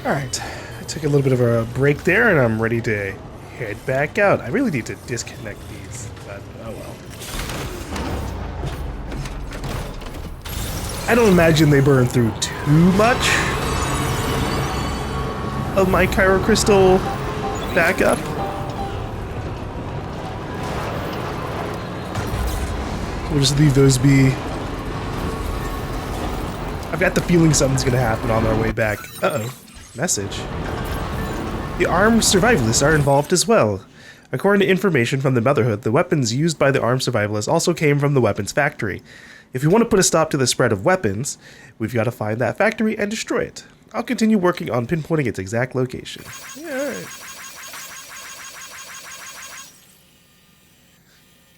Alright, I took a little bit of a break there and I'm ready to head back out. I really need to disconnect these, but oh well. I don't imagine they burn through too much of my crystal backup. We'll just leave those be. I've got the feeling something's gonna happen on our way back. Uh-oh. Message. The armed survivalists are involved as well. According to information from the Motherhood, the weapons used by the armed survivalists also came from the weapons factory. If we want to put a stop to the spread of weapons, we've got to find that factory and destroy it. I'll continue working on pinpointing its exact location. Yeah, alright.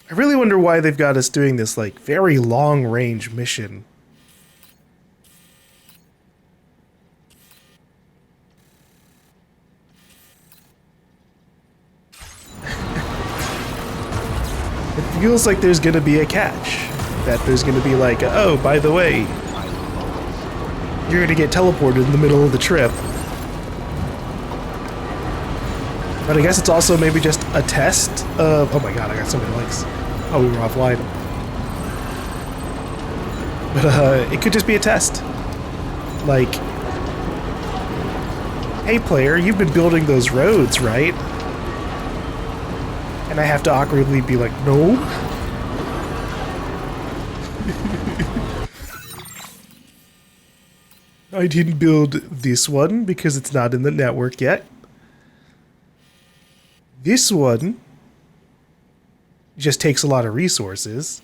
I really wonder why they've got us doing this, like, very long-range mission. It feels like there's gonna be a catch. That there's gonna be like, oh, by the way, you're gonna get teleported in the middle of the trip. But I guess it's also maybe just a test of, oh my god, I got so many likes. Oh, we were offline. But it could just be a test. Like, hey player, you've been building those roads, right? And I have to awkwardly be like, no. I didn't build this one because it's not in the network yet. This one just takes a lot of resources.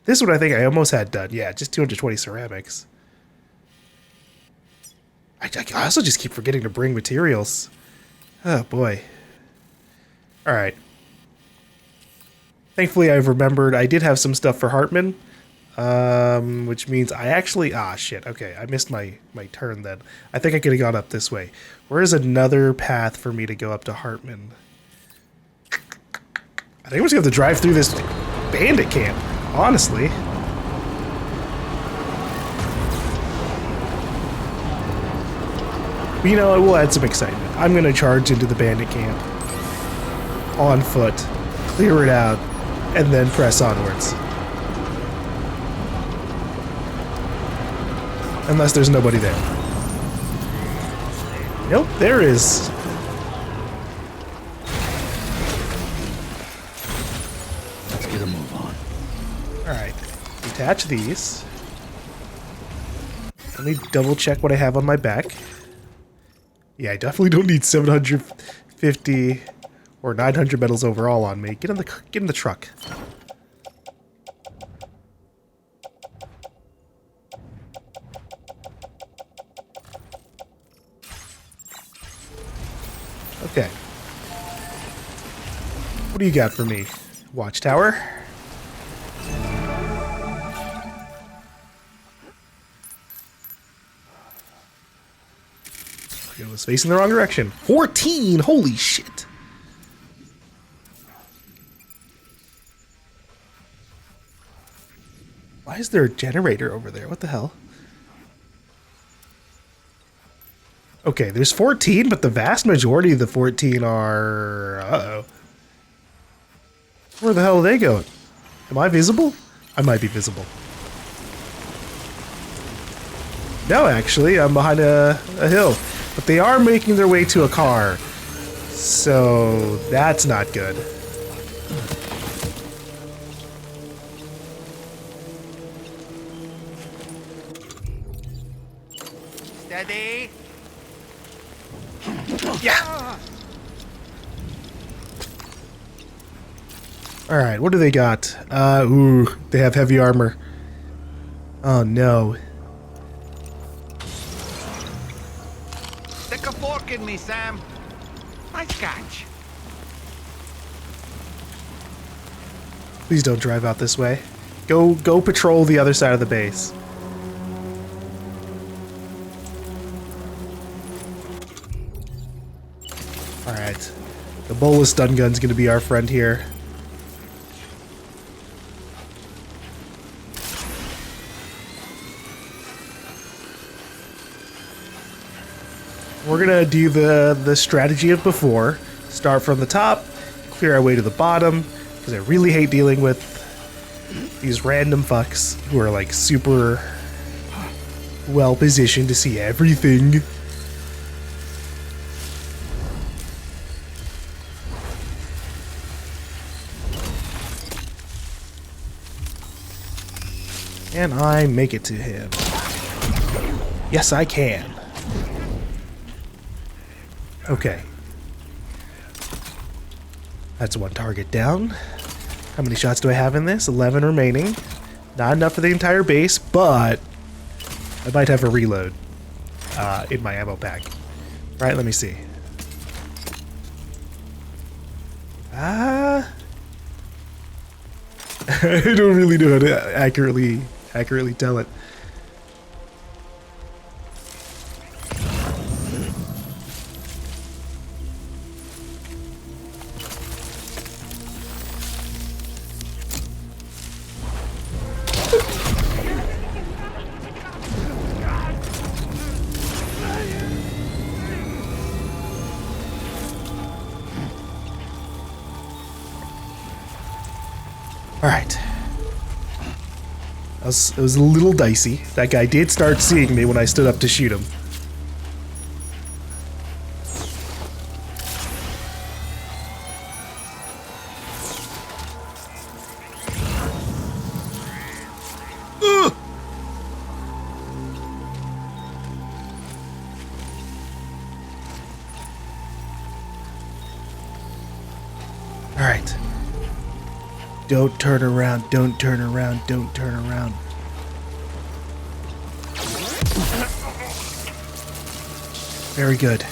This one I think I almost had done. Yeah, just 220 ceramics. I also just keep forgetting to bring materials. Oh boy. Alright. Thankfully I've remembered I did have some stuff for Hartman. Which means I actually... Ah, shit. Okay, I missed my turn then. I think I could have gone up this way. Where is another path for me to go up to Hartman? I think I'm just going to have to drive through this bandit camp, honestly. But you know, it will add some excitement. I'm going to charge into the bandit camp. On foot. Clear it out. And then press onwards. Unless there's nobody there. Nope, there is. Let's get a move on. Alright. Detach these. Let me double check what I have on my back. Yeah, I definitely don't need 750 or 900 medals overall on me. Get in the truck. Okay. What do you got for me? Watchtower? I was facing the wrong direction. 14! Holy shit! Why is there a generator over there? What the hell? Okay, there's 14, but the vast majority of the 14 are... Uh-oh. Where the hell are they going? Am I visible? I might be visible. No, actually, I'm behind a hill. But they are making their way to a car. So, that's not good. Steady. Yeah! Alright, what do they got? Ooh, they have heavy armor. Oh no. Stick a fork in me, Sam. Nice catch. Please don't drive out this way. Go patrol the other side of the base. Alright. The bolus stun gun's gonna be our friend here. We're gonna do the strategy of before. Start from the top, clear our way to the bottom, because I really hate dealing with these random fucks who are like super well positioned to see everything. Can I make it to him? Yes, I can. Okay. That's one target down. How many shots do I have in this? 11 remaining. Not enough for the entire base, but I might have a reload in my ammo pack. Right, let me see. I don't really know how to accurately tell it. Alright. It was a little dicey. That guy did start seeing me when I stood up to shoot him. Ugh! Alright. Don't turn around, don't turn around, don't turn around. Very good.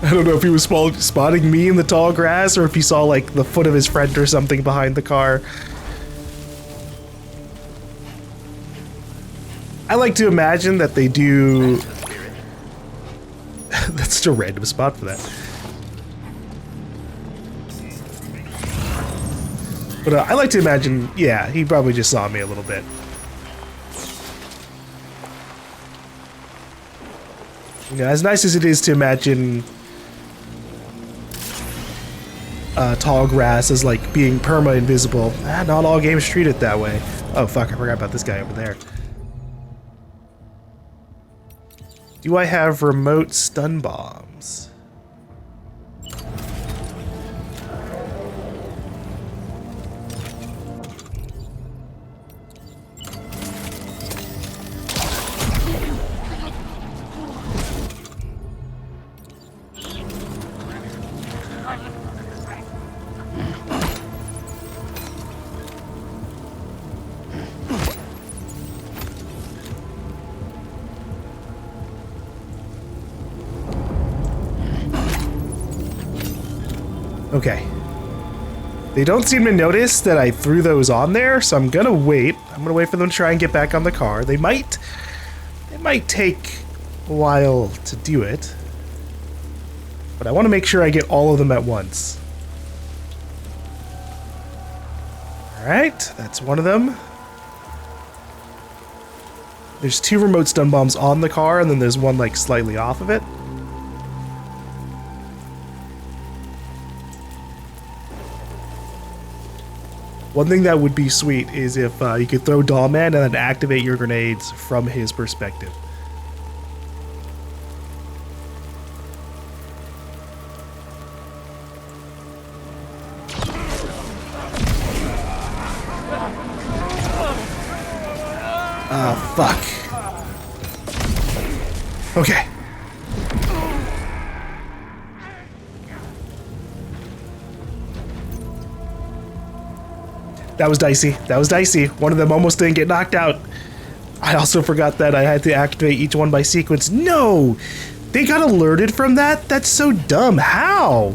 I don't know if he was spotting me in the tall grass or if he saw like the foot of his friend or something behind the car. I like to imagine that they do... That's just a random spot for that. But I like to imagine, yeah, he probably just saw me a little bit. You know, as nice as it is to imagine tall grass as like being perma-invisible, not all games treat it that way. Oh fuck, I forgot about this guy over there. Do I have remote stun bombs? Okay. They don't seem to notice that I threw those on there, so I'm gonna wait. I'm gonna wait for them to try and get back on the car. It might take a while to do it, but I want to make sure I get all of them at once. Alright, that's one of them. There's 2 remote stun bombs on the car, and then there's one like slightly off of it. One thing that would be sweet is if you could throw Dollman and then activate your grenades from his perspective. Ah, fuck. Okay. That was dicey. That was dicey. One of them almost didn't get knocked out. I also forgot that I had to activate each one by sequence. No! They got alerted from that? That's so dumb. How?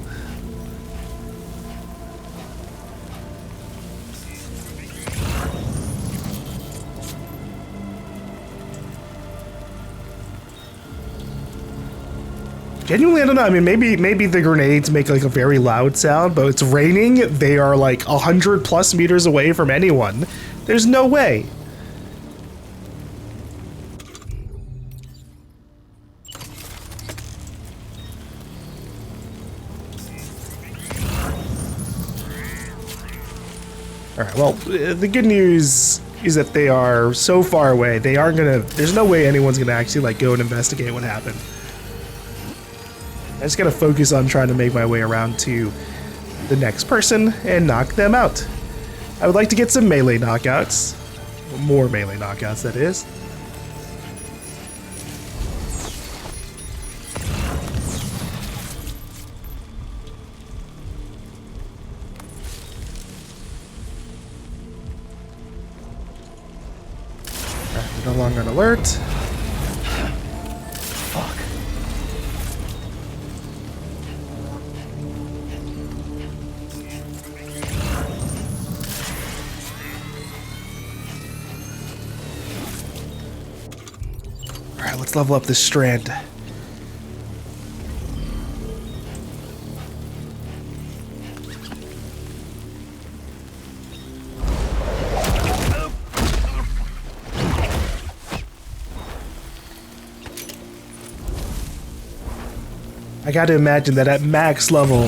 Genuinely, I don't know. I mean, maybe the grenades make like a very loud sound, but it's raining. They are like 100+ meters away from anyone. There's no way. All right, well, the good news is that they are so far away. They aren't gonna, there's no way anyone's gonna actually like go and investigate what happened. I just gotta focus on trying to make my way around to the next person and knock them out. I would like to get some melee knockouts. More melee knockouts, that is. No longer an alert. Fuck. Alright, let's level up this strand. I gotta imagine that at max level,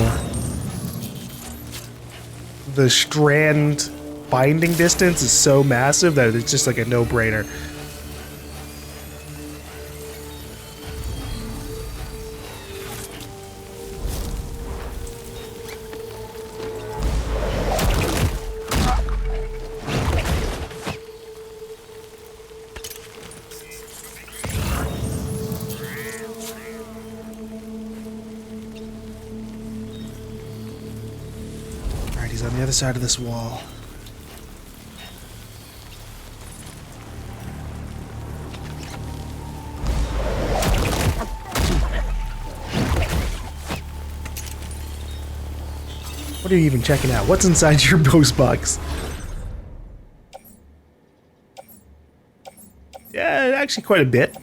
the strand binding distance is so massive that it's just like a no-brainer. He's on the other side of this wall. What are you even checking out? What's inside your ghost box? Yeah, actually quite a bit.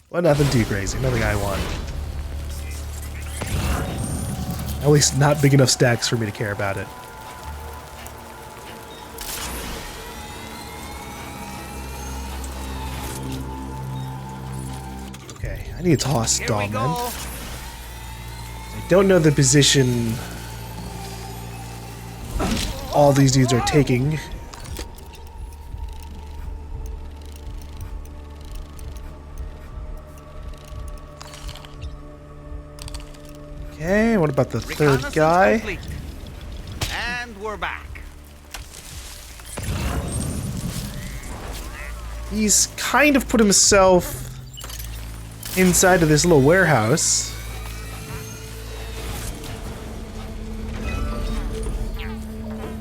Well, nothing too crazy. Nothing I want. At least not big enough stacks for me to care about it. Okay, I need to toss GaLm then. I don't know the position all these dudes are taking. Okay, what about the third guy? Complete. And we're back. He's kind of put himself inside of this little warehouse.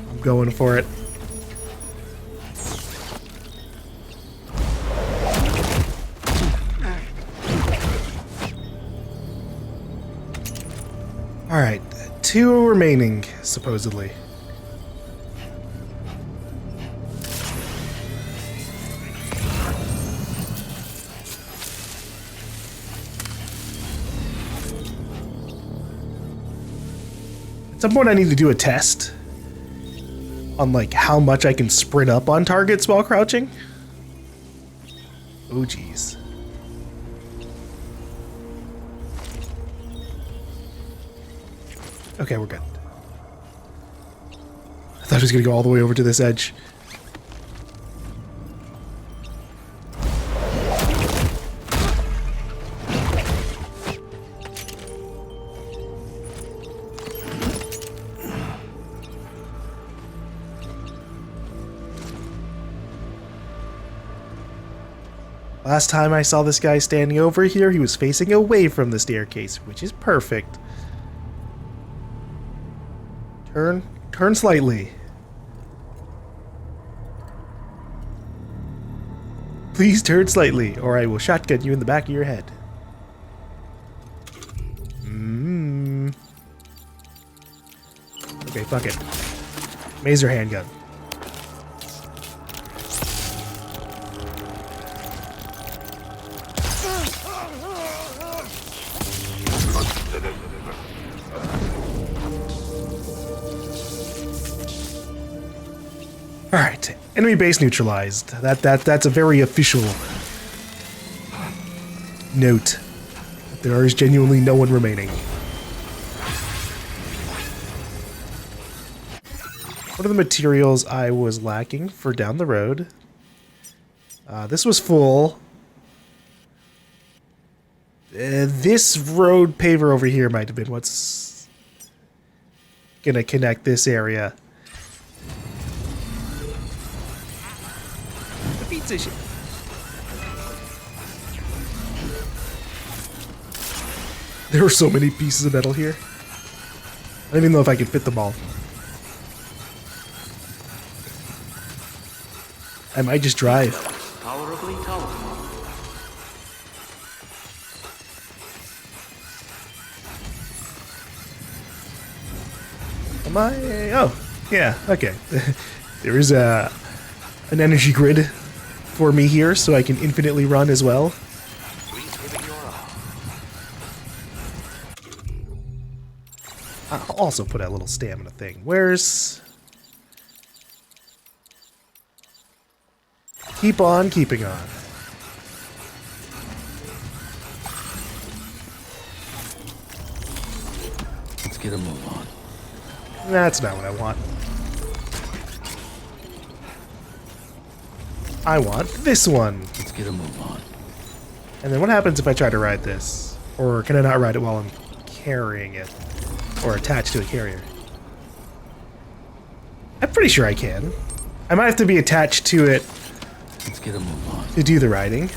I'm going for it. Alright, 2 remaining, supposedly. At some point I need to do a test on like how much I can sprint up on targets while crouching. Oh geez. Okay, we're good. I thought he was gonna go all the way over to this edge. Last time I saw this guy standing over here, he was facing away from the staircase, which is perfect. Turn slightly. Please turn slightly, or I will shotgun you in the back of your head. Okay, fuck it. Maser handgun. Alright, enemy base neutralized. That's a very official note. There is genuinely no one remaining. What are the materials I was lacking for down the road? This was full. This road paver over here might have been what's gonna connect this area. The pizza shit. There were so many pieces of metal here. I don't even know if I could fit them all. I might just drive. Tolerably tolerable. Am I? Oh, yeah, okay. There is an energy grid for me here, so I can infinitely run as well. Please give it your all. I'll also put a little stamina thing. Where's... Keep on keeping on. Let's get a move on. That's not what I want. I want this one. Let's get a move on. And then what happens if I try to ride this? Or can I not ride it while I'm carrying it? Or attached to a carrier? I'm pretty sure I can. I might have to be attached to it Let's get a move on. to do the riding.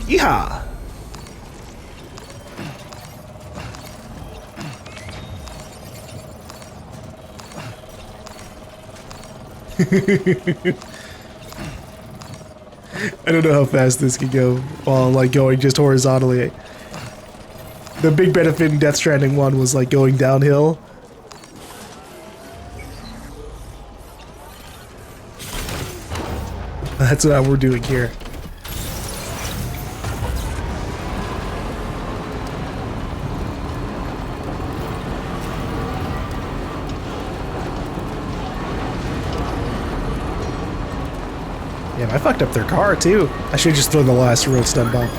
Yeehaw! I don't know how fast this can go while like going just horizontally. The big benefit in Death Stranding 1 was like going downhill. That's what we're doing here. Yeah, I fucked up their car too. I should just throw the last road stun bump.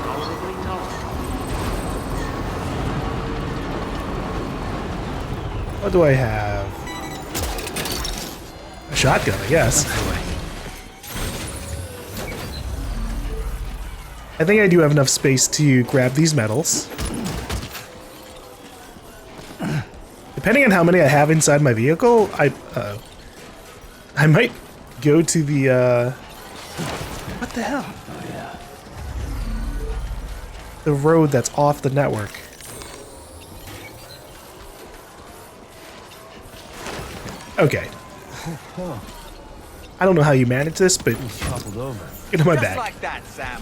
Tolerably tolerable. What do I have? A shotgun, I guess. I think I do have enough space to grab these metals. Depending on how many I have inside my vehicle, I might go to the, what the hell? Oh, yeah. The road that's off the network. Okay. I don't know how you manage this, but Toppled over. get in my Just bag. like that, Sam.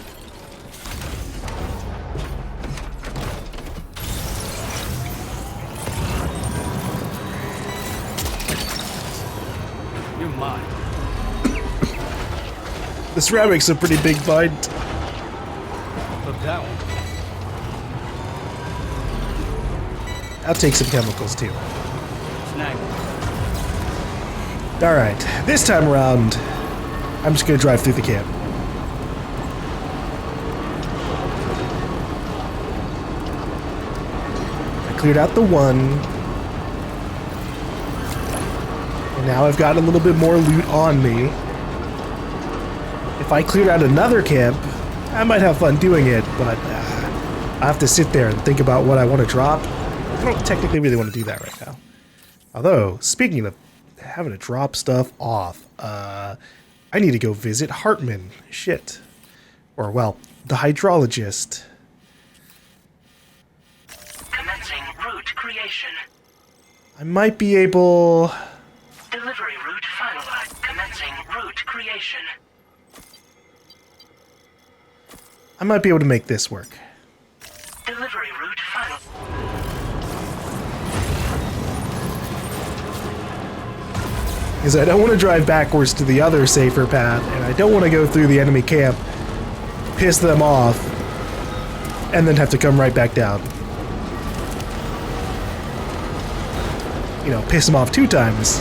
You're mine. The ceramic's a pretty big find. Look that one. I'll take some chemicals too. Snag. Alright, this time around, I'm just gonna drive through the camp. I cleared out the one. And now I've got a little bit more loot on me. If I cleared out another camp, I might have fun doing it, but I have to sit there and think about what I want to drop. I don't technically really want to do that right now. Although, speaking of having to drop stuff off, I need to go visit Hartman. Shit. Or, well, the hydrologist. Commencing route creation. I might be able... Delivery route finalized. Commencing route creation. I might be able to make this work. Delivery route final. Because I don't want to drive backwards to the other safer path, and I don't want to go through the enemy camp, piss them off, and then have to come right back down. you know, piss him off 2 times.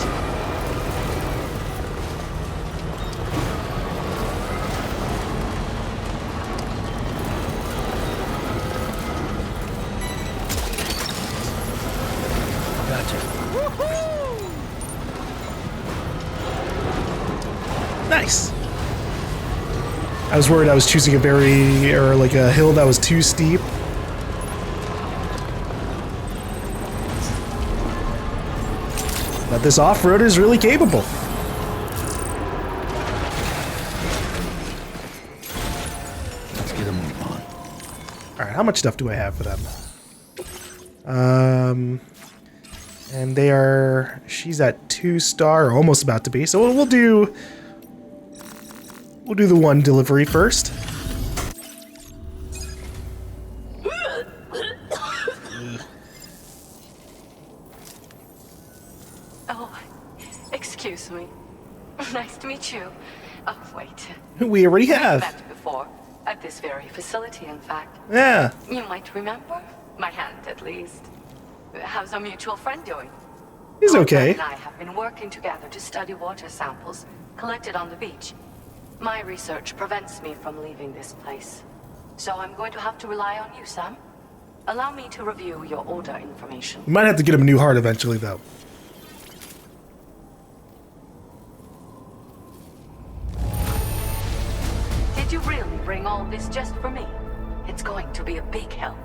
Gotcha. Nice. I was worried I was choosing a hill that was too steep. But this off-road is really capable. Let's get a move on. Alright, how much stuff do I have for them? And they are... She's at 2-star, or almost about to be. So we'll do the 1 delivery first. Oh, excuse me. Nice to meet you. Oh, wait. We already We've have. met before. At this very facility, in fact. Yeah. You might remember. My hand, at least. How's our mutual friend doing? He's My okay. friend and I have been working together to study water samples collected on the beach. My research prevents me from leaving this place. So I'm going to have to rely on you, Sam. Allow me to review your order information. We might have to get him a new heart eventually, though. Did you really bring all this just for me? It's going to be a big help.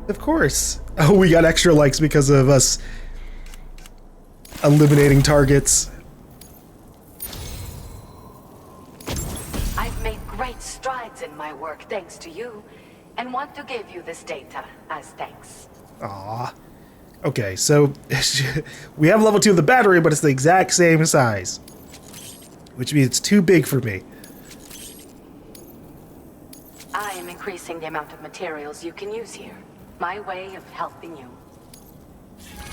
Of course. Oh, we got extra likes because of us eliminating targets. I've made great strides in my work thanks to you, and want to give you this data as thanks. Aw. Okay, so we have level 2 of the battery, but it's the exact same size. Which means it's too big for me. I am increasing the amount of materials you can use here. My way of helping you.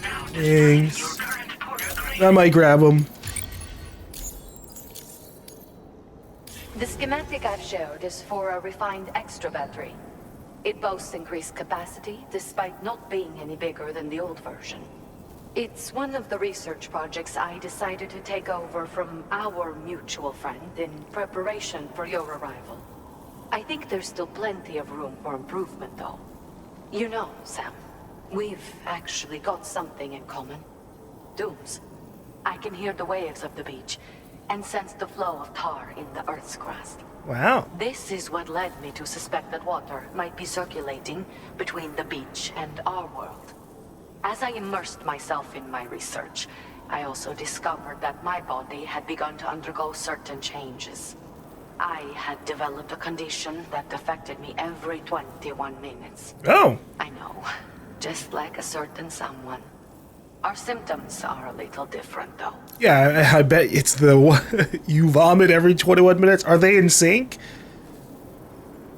Now destroying your Thanks. current porter grade. I might grab him. The schematic I've showed is for a refined extra battery. It boasts increased capacity, despite not being any bigger than the old version. It's one of the research projects I decided to take over from our mutual friend in preparation for your arrival. I think there's still plenty of room for improvement, though. You know, Sam, we've actually got something in common. Dooms. I can hear the waves of the beach, and sense the flow of tar in the Earth's crust. Wow. This is what led me to suspect that water might be circulating between the beach and our world. As I immersed myself in my research, I also discovered that my body had begun to undergo certain changes. I had developed a condition that affected me every 21 minutes. Oh. I know, just like a certain someone. Our symptoms are a little different, though. Yeah, I bet it's the you vomit every 21 minutes. Are they in sync?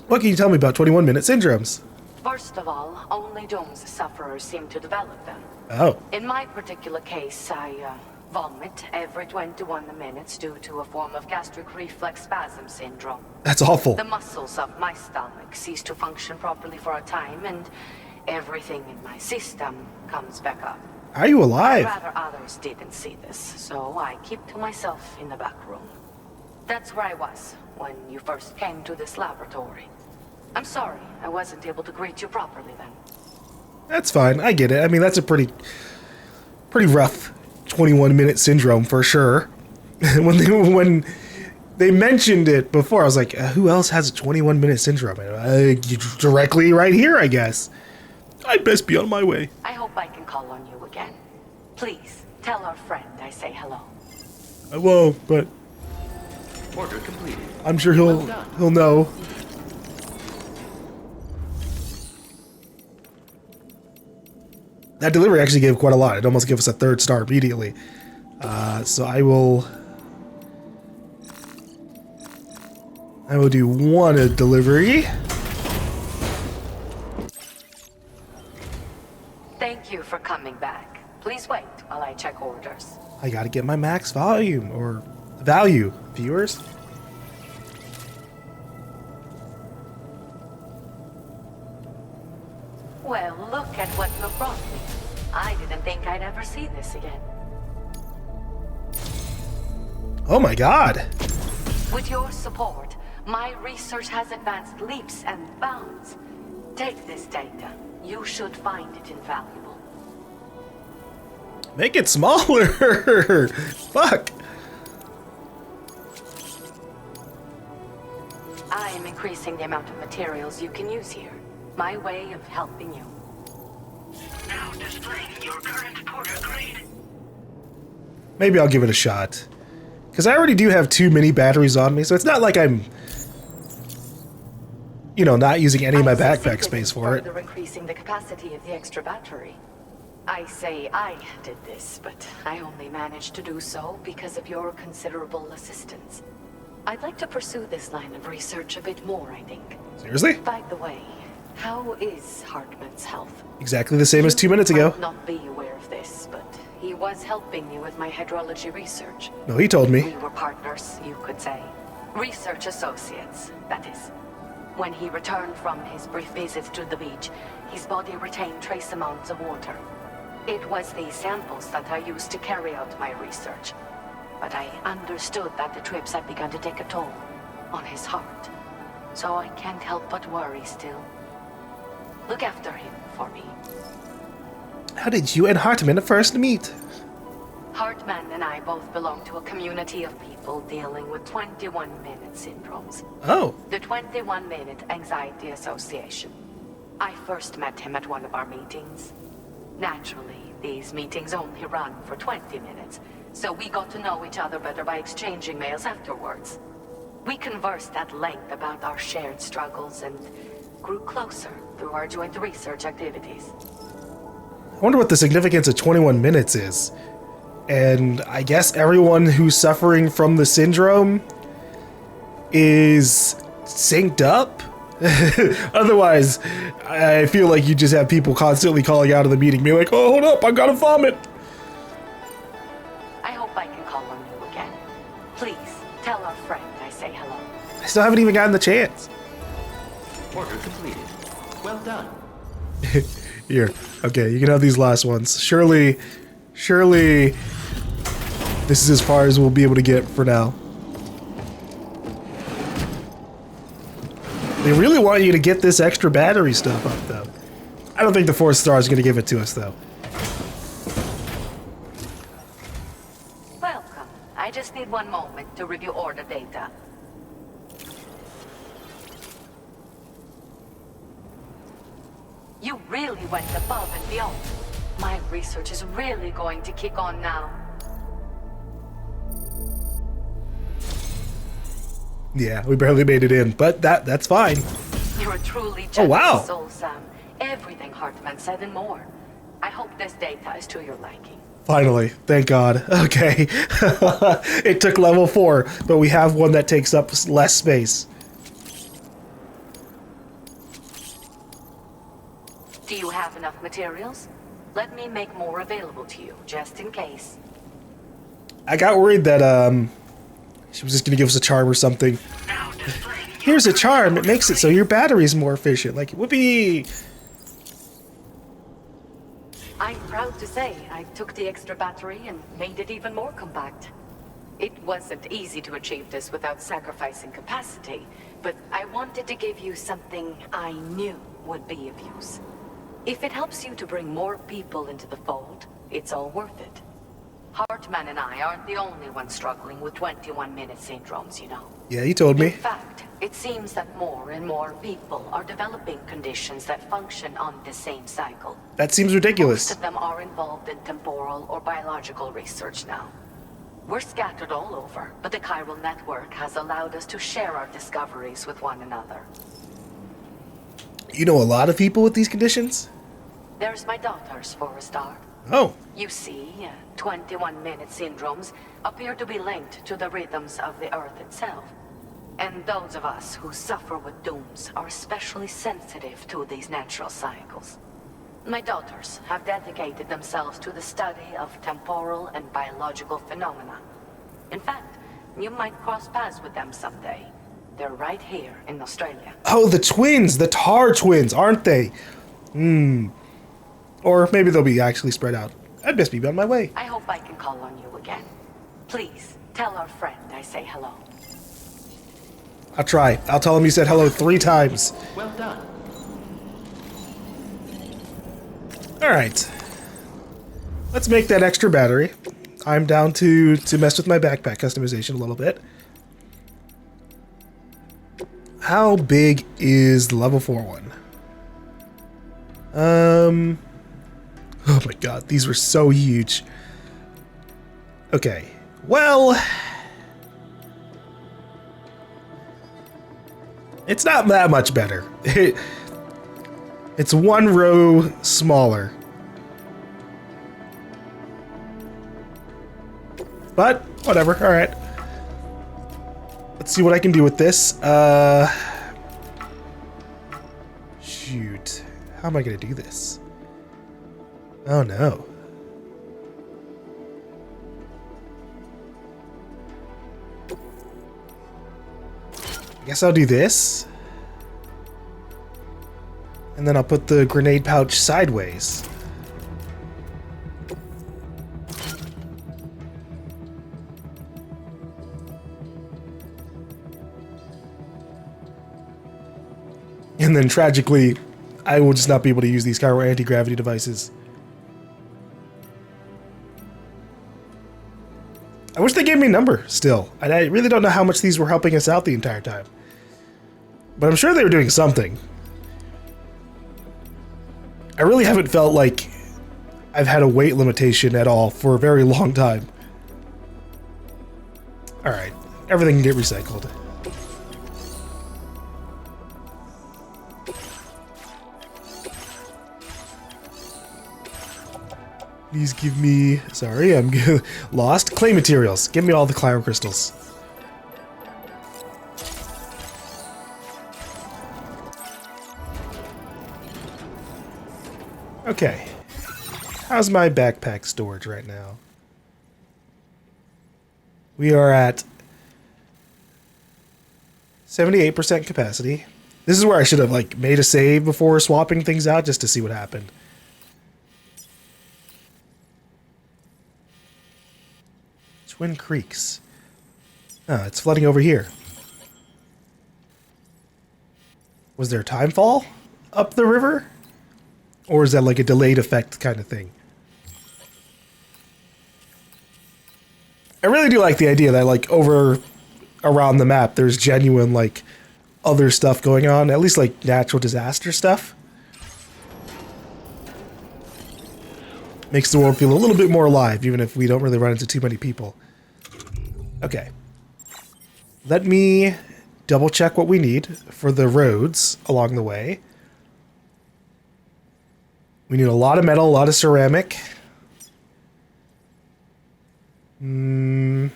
What can you tell me about 21-minute syndromes? First of all, only Doom's sufferers seem to develop them. Oh. In my particular case, I vomit every 21 minutes due to a form of gastric reflex spasm syndrome. That's awful. The muscles of my stomach cease to function properly for a time, and everything in my system comes back up. How are you alive? Rather others didn't see this, so I keep to myself in the back room. That's where I was when you first came to this laboratory. I'm sorry I wasn't able to greet you properly then. That's fine. I get it. I mean, that's a pretty rough 21-minute syndrome for sure. when they mentioned it before, I was like, who else has a 21-minute syndrome? Directly right here, I guess. I'd best be on my way. I hope I can call on you again. Please, tell our friend I say hello. I won't, but Order completed. I'm sure he'll know. That delivery actually gave quite a lot. It almost gave us a 3rd star immediately. So I will do 1 delivery. Thank you for coming back. Please wait while I check orders. I gotta get my max volume, or value, viewers. Well, look at what you brought me. I didn't think I'd ever see this again. Oh my god. With your support, my research has advanced leaps and bounds. Take this data. You should find it invaluable. Make it smaller. Fuck. I am increasing the amount of materials you can use here. My way of helping you. Now displaying your current Porter grade. Maybe I'll give it a shot. Because I already do have too many batteries on me, so it's not like I'm, you know, not using any of my backpack space for it. Further increasing the capacity of the extra battery. I say I did this, but I only managed to do so because of your considerable assistance. I'd like to pursue this line of research a bit more, I think. Seriously? By the way, how is Hartman's health? Exactly the same as 2 minutes You ago. might not be aware of this, but he was helping me with my hydrology research. No, he told me. We were partners, you could say. Research associates, that is. When he returned from his brief visits to the beach, his body retained trace amounts of water. It was these samples that I used to carry out my research. But I understood that the trips had begun to take a toll on his heart. So I can't help but worry still. Look after him for me. How did you and Hartman first meet? Hartman and I both belong to a community of people dealing with 21-minute syndromes. Oh. The 21-Minute Anxiety Association. I first met him at one of our meetings. Naturally, these meetings only run for 20 minutes, so we got to know each other better by exchanging mails afterwards. We conversed at length about our shared struggles and grew closer through our joint research activities. I wonder what the significance of 21 minutes is. And I guess everyone who's suffering from the syndrome is synced up? Otherwise, I feel like you just have people constantly calling out of the meeting, being like, oh, hold up, I gotta vomit. I hope I can call on you again. Please, tell our friend I say hello. I still haven't even gotten the chance. Order completed. Well done. Here, okay, you can have these last ones. Surely, this is as far as we'll be able to get for now. They really want you to get this extra battery stuff up, though. I don't think the 4th star is going to give it to us, though. Welcome. I just need one moment to review order data. You really went above and beyond. My research is really going to kick on now. Yeah, we barely made it in, but that's fine. You're a truly Oh, wow. generous soul, Sam. Everything Hartman said and more. I hope this data is to your liking. Finally, thank God. Okay. It took level 4, but we have one that takes up less space. Do you have enough materials? Let me make more available to you, just in case. I got worried that she was just gonna give us a charm or something. Now displaying your Here's a current charm. It Porter makes it grade. so your battery's more efficient. Like, whoopee! I'm proud to say I took the extra battery and made it even more compact. It wasn't easy to achieve this without sacrificing capacity, but I wanted to give you something I knew would be of use. If it helps you to bring more people into the fold, it's all worth it. Hartman and I aren't the only ones struggling with 21-minute syndromes, you know. Yeah, you told In me. fact, it seems that more and more people are developing conditions that function on the same cycle. That seems Most ridiculous. of them are involved in temporal or biological research now. We're scattered all over, but the chiral network has allowed us to share our discoveries with one another. You know a lot of people with these conditions? There's my daughters, for a start. Oh, You see, 21-minute syndromes appear to be linked to the rhythms of the Earth itself. And those of us who suffer with dooms are especially sensitive to these natural cycles. My daughters have dedicated themselves to the study of temporal and biological phenomena. In fact, you might cross paths with them someday. They're right here in Australia. oh, the twins, the Tar twins, aren't they? Or maybe they'll be actually spread out. I'd best be on my way. I hope I can call on you again. Please, tell our friend I say hello. I'll try. I'll tell him you said hello 3 times. Well done. Alright. Let's make that extra battery. I'm down to mess with my backpack customization a little bit. How big is the level 4 one? Oh my god, these were so huge. Okay, well, it's not that much better. It's 1 row smaller. But, whatever, alright. Let's see what I can do with this. Shoot. How am I gonna do this? Oh no. I guess I'll do this. And then I'll put the grenade pouch sideways. And then tragically, I will just not be able to use these Kyro anti-gravity devices. I wish they gave me a number still. And I really don't know how much these were helping us out the entire time. But I'm sure they were doing something. I really haven't felt like I've had a weight limitation at all for a very long time. Alright, everything can get recycled. Please give me... Sorry, I'm lost. Clay materials. Give me all the cryo crystals. Okay. How's my backpack storage right now? We are at 78% capacity. This is where I should have like made a save before swapping things out just to see what happened. Twin Creeks. Oh, it's flooding over here. Was there a time fall up the river? Or is that like a delayed effect kind of thing? I really do like the idea that like over around the map there's genuine like other stuff going on, at least like natural disaster stuff. Makes the world feel a little bit more alive, even if we don't really run into too many people. Okay. Let me double check what we need for the roads along the way. We need a lot of metal, a lot of ceramic. I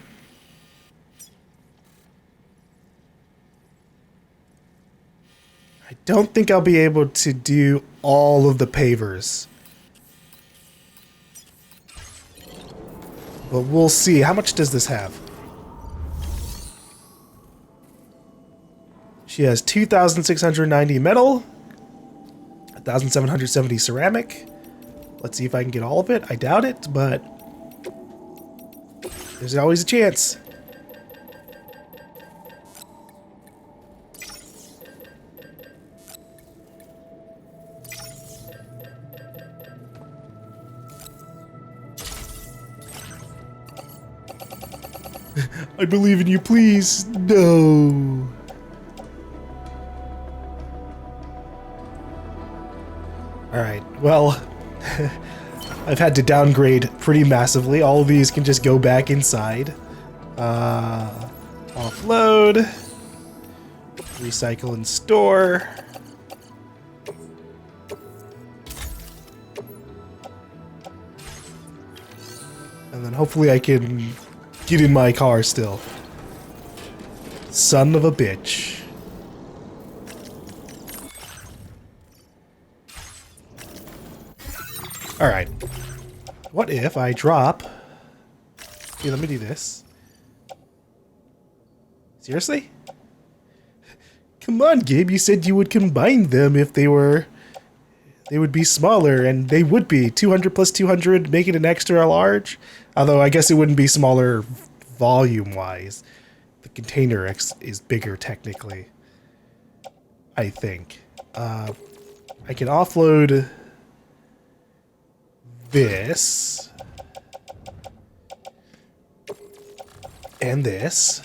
don't think I'll be able to do all of the pavers. But we'll see. How much does this have? She has 2,690 metal, 1,770 ceramic. Let's see if I can get all of it. I doubt it, but there's always a chance. I believe in you, please. No. Alright, well, I've had to downgrade pretty massively. All of these can just go back inside. Offload. Recycle and store. And then hopefully I can get in my car still. Son of a bitch. Alright. What if I drop... Here, let me do this. Seriously? Come on, Gabe, you said you would combine them if they were they would be smaller, and they would be 200 plus 200, making it extra large. Although I guess it wouldn't be smaller volume-wise. The container is bigger technically, I think. I can offload this and this.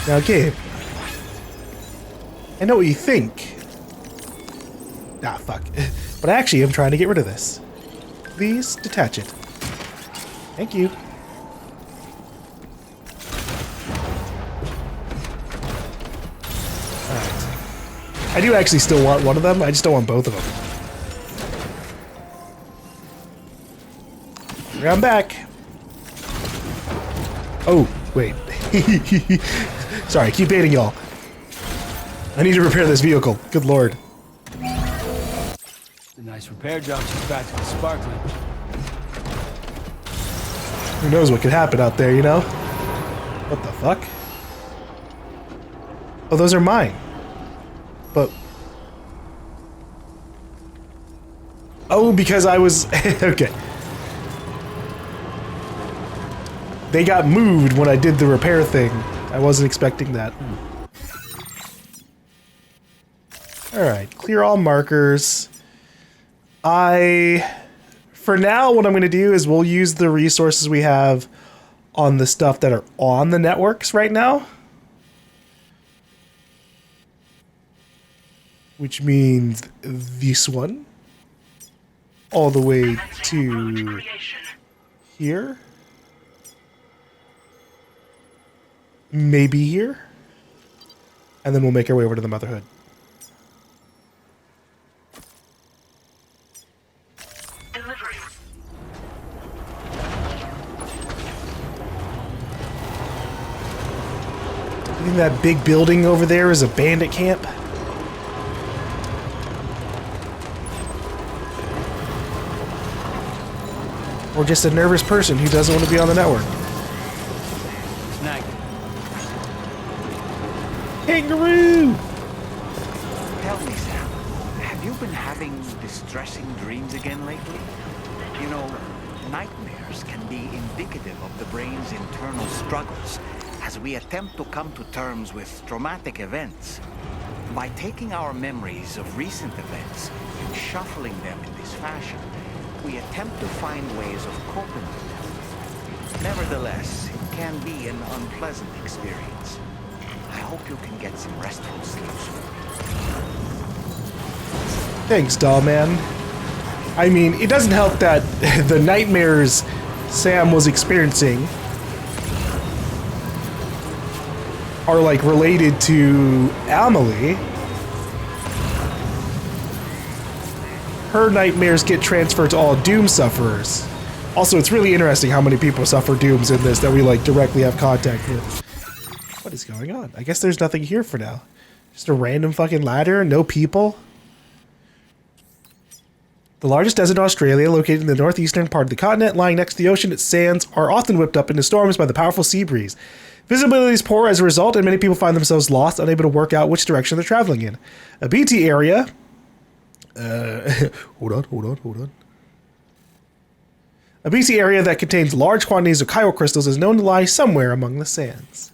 Now, Gabe, I know what you think. Ah, fuck. But actually, I'm trying to get rid of this. Please detach it. Thank you. Alright. I do actually still want one of them, I just don't want both of them. I'm back. Oh, wait. Sorry, I keep baiting y'all. I need to repair this vehicle. Good lord. A nice repair job. She's practically sparkling. Who knows what could happen out there, you know? What the fuck? Oh, those are mine. But... oh, because I was... okay. They got moved when I did the repair thing. I wasn't expecting that. Alright, clear all markers. For now, what I'm going to do is we'll use the resources we have on the stuff that are on the networks right now. Which means this one. All the way to here. Maybe here. And then we'll make our way over to the Motherhood. Delivery. You think that big building over there is a bandit camp? Or just a nervous person who doesn't want to be on the network? Snag. Kangaroo! Tell me, Sam, have you been having distressing dreams again lately? You know, nightmares can be indicative of the brain's internal struggles as we attempt to come to terms with traumatic events. By taking our memories of recent events and shuffling them in this fashion, we attempt to find ways of coping with them. Nevertheless, it can be an unpleasant experience. I hope you can get some restful sleep soon. Thanks, doll man. I mean, it doesn't help that the nightmares Sam was experiencing are like related to Amelie. Her nightmares get transferred to all Doom sufferers. Also, it's really interesting how many people suffer Dooms in this that we like directly have contact with. What is going on? I guess there's nothing here for now. Just a random fucking ladder, no people. The largest desert in Australia, located in the northeastern part of the continent, lying next to the ocean, its sands are often whipped up into storms by the powerful sea breeze. Visibility is poor as a result, and many people find themselves lost, unable to work out which direction they're traveling in. A BT area... hold on. A BT area that contains large quantities of chiral crystals is known to lie somewhere among the sands.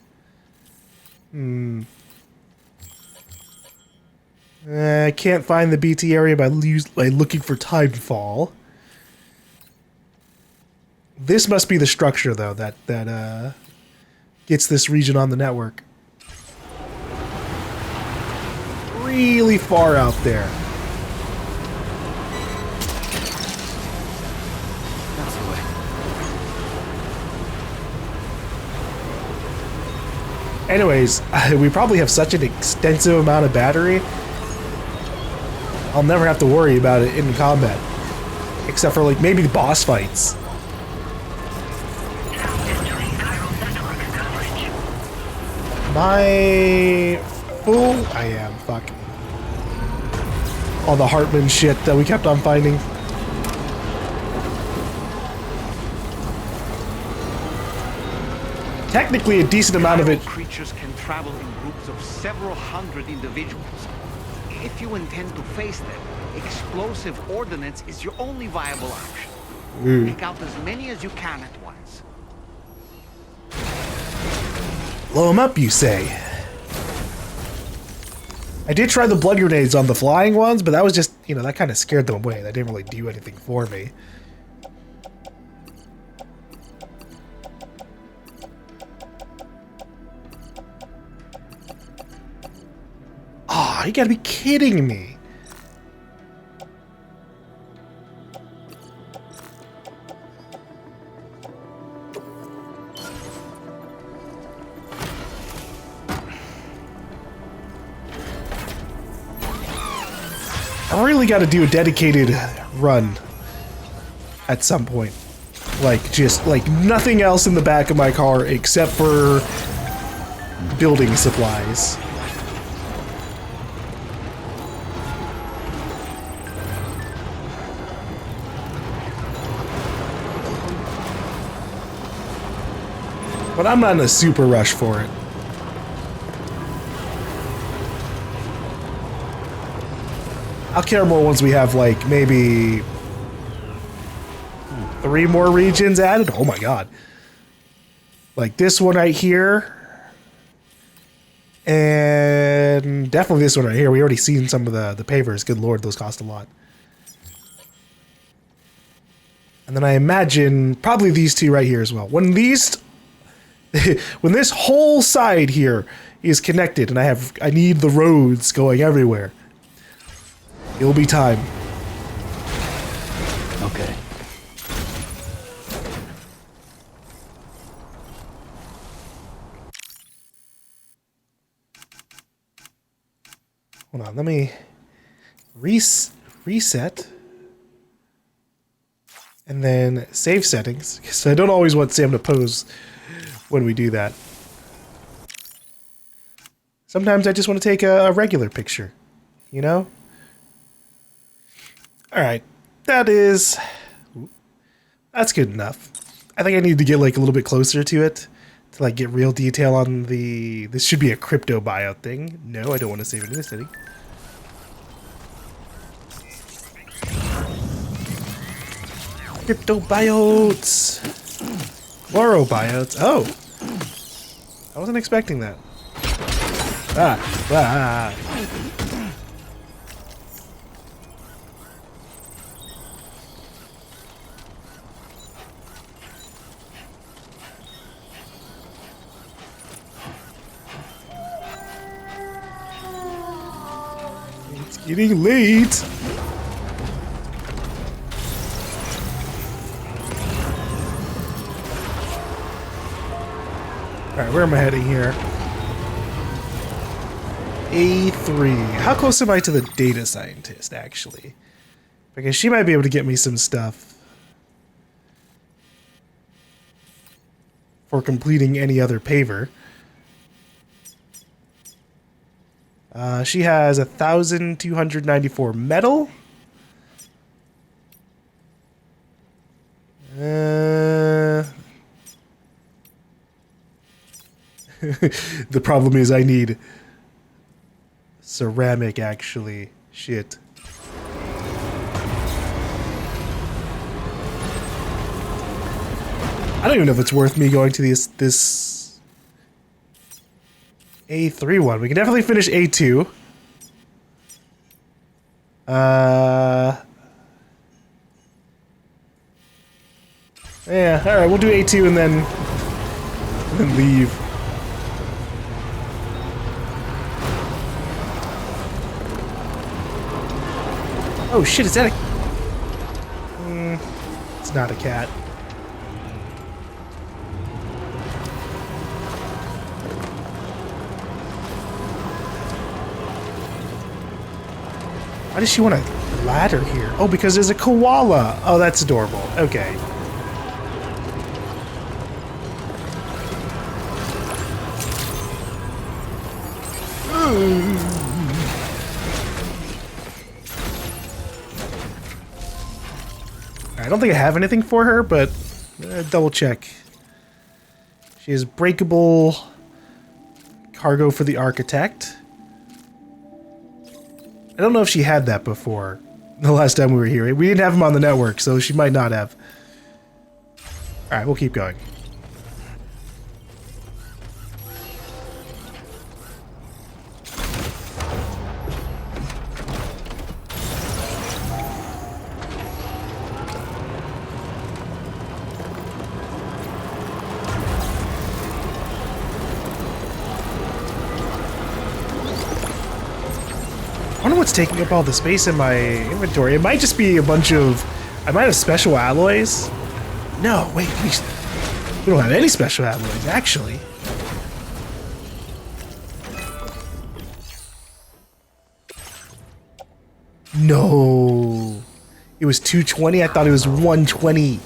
I can't find the BT area by looking for timefall. This must be the structure, though, that gets this region on the network. Really far out there. That's the way. Anyways, we probably have such an extensive amount of battery, I'll never have to worry about it in combat. Except for, like, maybe the boss fights. Now entering chiral network coverage. Am I full? I am, fuck. All the Hartman shit that we kept on finding. technically a decent amount of it. Creatures can travel in groups of several hundred individuals. If you intend to face them, explosive ordnance is your only viable option. Take out as many as you can at once. Blow them up, you say? I did try the blood grenades on the flying ones, but that was just, you know, that kind of scared them away. That didn't really do anything for me. Ah, you gotta be kidding me. I really got to do a dedicated run at some point. Like, just, like, nothing else in the back of my car except for building supplies. But I'm not in a super rush for it. I'll care more once we have, like, maybe 3 more regions added. Oh my god. Like this one right here. And definitely this one right here. We already seen some of the pavers. Good lord, those cost a lot. And then I imagine probably these 2 right here as well. When these... when this whole side here is connected and I need the roads going everywhere. It'll be time. Okay. Hold on, let me reset. And then save settings. So I don't always want Sam to pose when we do that. Sometimes I just want to take a regular picture, you know? Alright, that's good enough. I think I need to get like a little bit closer to it to like get real detail on this should be a crypto buyout thing. No, I don't want to save it in this setting. Crypto buyouts! Chloro buyouts. Oh! I wasn't expecting that. Ah! It's getting late! Alright, where am I heading here? A3. How close am I to the data scientist, actually? Because she might be able to get me some stuff for completing any other paver. She has 1,294 metal. The problem is I need ceramic, actually. Shit. I don't even know if it's worth me going to this A3 one. We can definitely finish A2. Yeah, alright, we'll do A2 and then leave. Oh shit, is that a... it's not a cat. Why does she want a ladder here? Oh, because there's a koala. Oh, that's adorable. Okay. I don't think I have anything for her, but double check. She has breakable cargo for the architect. I don't know if she had that before. The last time we were here. We didn't have him on the network, so she might not have. Alright, we'll keep going. I wonder what's taking up all the space in my inventory. It might just be a bunch of... I might have special alloys. No, wait. We don't have any special alloys, actually. No. It was 220? I thought it was 120.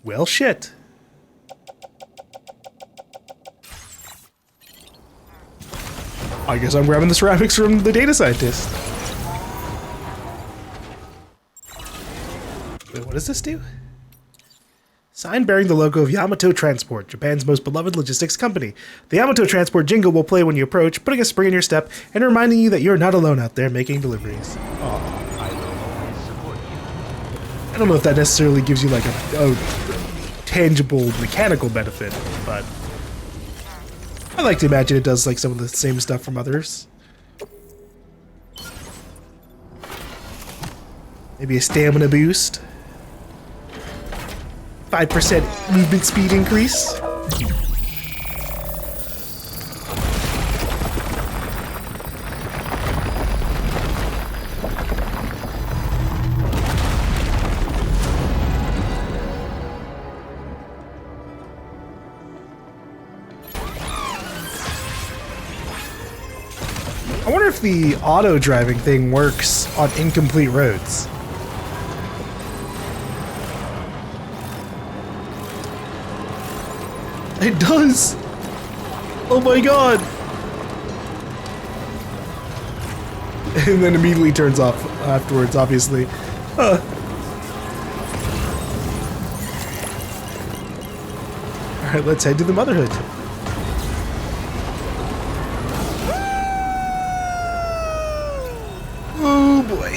Well, shit. I guess I'm grabbing the ceramics from the data scientist. Wait, what does this do? Sign bearing the logo of Yamato Transport, Japan's most beloved logistics company. The Yamato Transport jingle will play when you approach, putting a spring in your step and reminding you that you're not alone out there making deliveries. I don't know if that necessarily gives you like a tangible mechanical benefit, but I like to imagine it does like some of the same stuff from others. Maybe a stamina boost. 5% movement speed increase. I wonder if the auto driving thing works on incomplete roads. It does! Oh my god! And then immediately turns off afterwards, obviously. Alright, let's head to the Motherhood. Oh boy.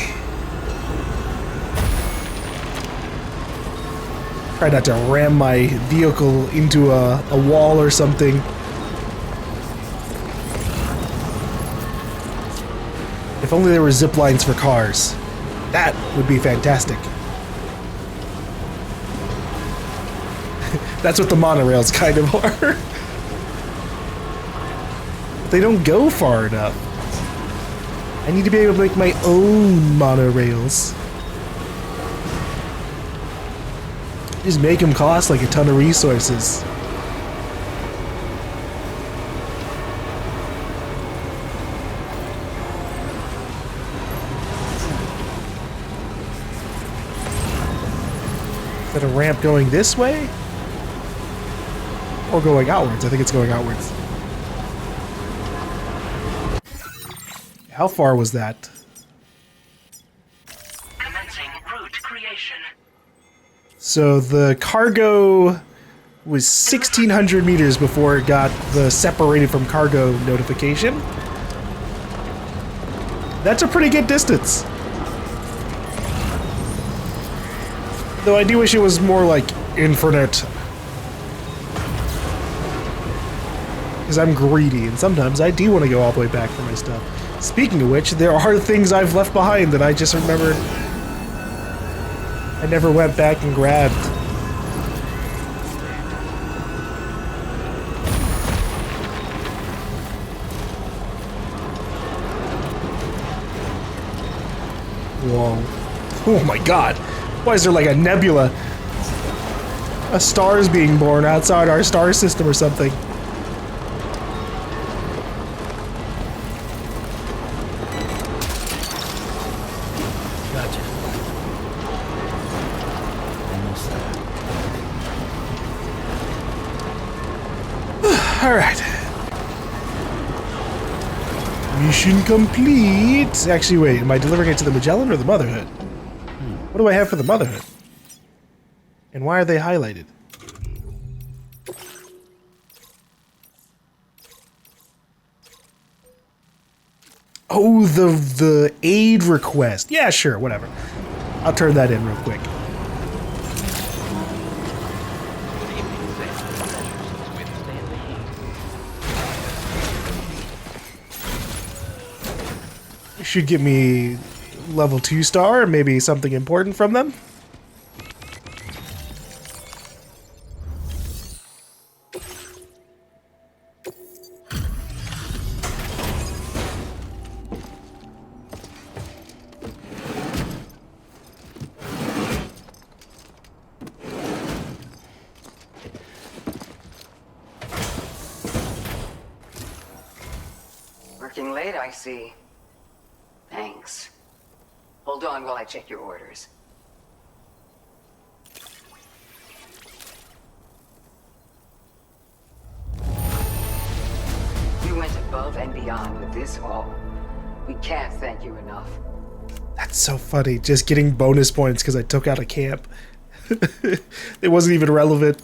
Try not to ram my vehicle into a wall or something. If only there were zip lines for cars. That would be fantastic. That's what the monorails kind of are. They don't go far enough. I need to be able to make my own monorails. Just make them cost like a ton of resources. Is that a ramp going this way? Or going outwards? I think it's going outwards. How far was that? Commencing route creation. So the cargo was 1,600 meters before it got the separated from cargo notification. That's a pretty good distance. Though I do wish it was more like infinite. Because I'm greedy and sometimes I do want to go all the way back for my stuff. Speaking of which, there are things I've left behind that I just remember I never went back and grabbed. Whoa. Oh my god. Why is there like a nebula? A star is being born outside our star system or something. Alright. Mission complete. Actually, wait, am I delivering it to the Magellan or the Motherhood? What do I have for the Motherhood? And why are they highlighted? Oh, the aid request. Yeah, sure, whatever. I'll turn that in real quick. Should give me level 2 star, maybe something important from them. Working late, I see. Thanks. Hold on while I check your orders. You went above and beyond with this haul. We can't thank you enough. That's so funny, just getting bonus points because I took out a camp. It wasn't even relevant.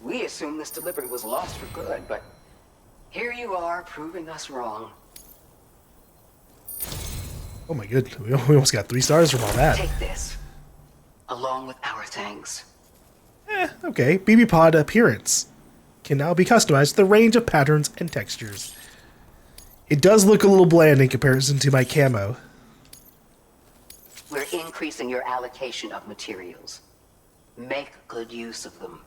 We assumed this delivery was lost for good, but here you are proving us wrong. Oh my good, we almost got 3 stars from all that. Take this, along with our thanks. Okay, BB Pod appearance can now be customized to the range of patterns and textures. It does look a little bland in comparison to my camo. We're increasing your allocation of materials. Make good use of them.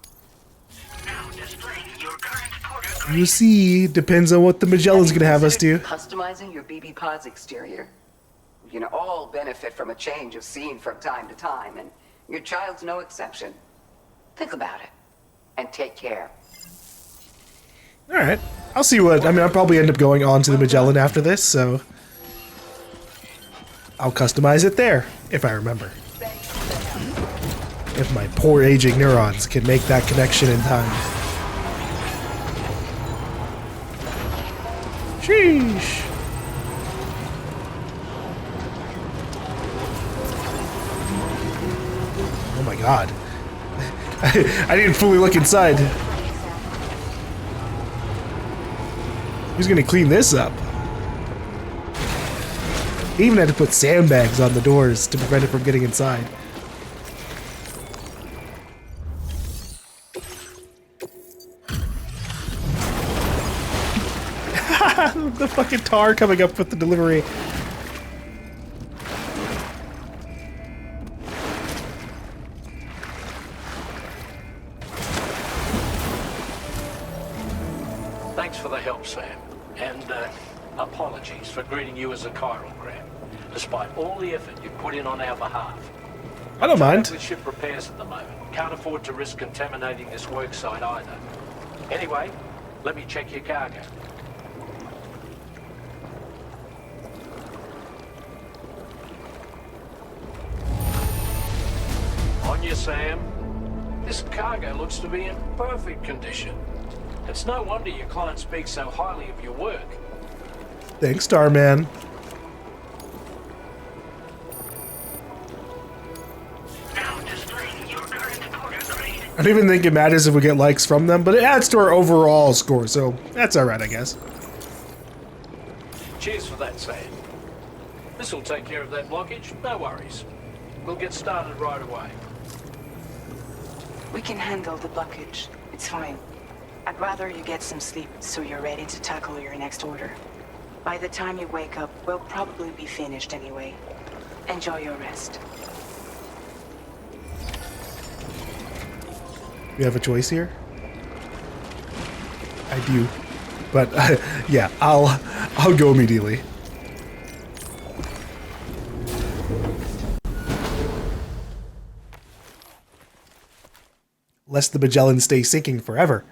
Now displaying your current porter grade. You see, depends on what the Magellan's gonna have us do. Customizing your BB Pod's exterior. You can all benefit from a change of scene from time to time, and your child's no exception. Think about it, and take care. Alright, I'll see what, I mean, I'll probably end up going on to the Magellan after this, so I'll customize it there, if I remember. If my poor aging neurons can make that connection in time. Sheesh. Oh my god. I didn't fully look inside. Who's gonna clean this up? They even had to put sandbags on the doors to prevent it from getting inside. The fucking tar coming up with the delivery. Thanks for the help, Sam. And apologies for greeting you as a chiral grab, despite all the effort you put in on our behalf. I don't mind. With ship repairs at the moment. Can't afford to risk contaminating this worksite either. Anyway, let me check your cargo. On you, Sam. This cargo looks to be in perfect condition. It's no wonder your client speaks so highly of your work. Thanks, Starman. Now displaying your current porter grade. I don't even think it matters if we get likes from them, but it adds to our overall score, so that's alright, I guess. Cheers for that, Sam. This'll take care of that blockage, no worries. We'll get started right away. We can handle the blockage. It's fine. I'd rather you get some sleep so you're ready to tackle your next order. By the time you wake up, we'll probably be finished anyway. Enjoy your rest. We have a choice here? I do. But, yeah, I'll go immediately. Lest the Magellan stay sinking forever.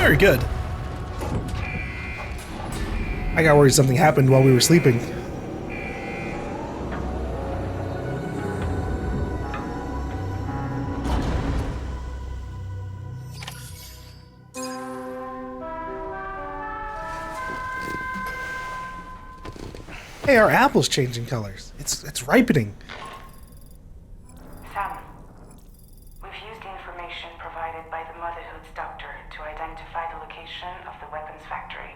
Very good. I got worried something happened while we were sleeping. Hey, our apple's changing colors. It's ripening. Sam, we've used the information provided by the Motherhood's doctor to identify the location of the weapons factory.